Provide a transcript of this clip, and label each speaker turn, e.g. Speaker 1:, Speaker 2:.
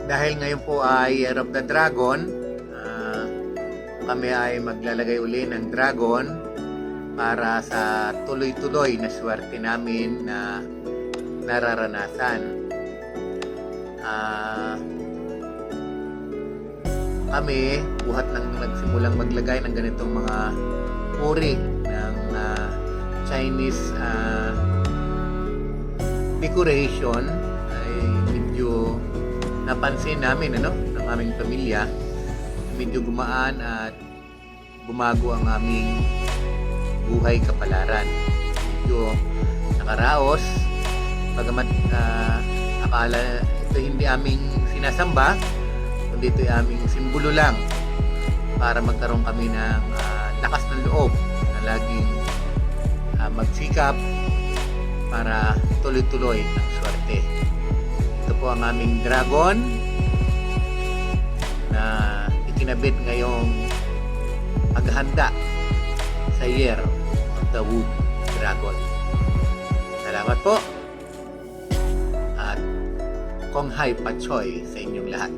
Speaker 1: Dahil ngayon po ay Year of the Dragon, kami ay maglalagay uli ng dragon para sa tuloy-tuloy na swerte namin na nararanasan. Kami, buhat nang nagsimulang maglagay ng ganitong mga uri ng Chinese decoration ay medyo napansin namin ng aming pamilya, medyo gumaan at bumago ang aming buhay kapalaran. Medyo nakaraos, bagamat akala ito hindi aming sinasamba, kundi ito ay aming simbolo lang para magkaroon kami ng lakas ng loob na laging magsikap para tuloy-tuloy ang swerte. Ito po ang aming dragon na ikinabit ngayong paghahanda sa Year of the Wood Dragon. Salamat po at Kong Hai Pachoy sa inyong lahat.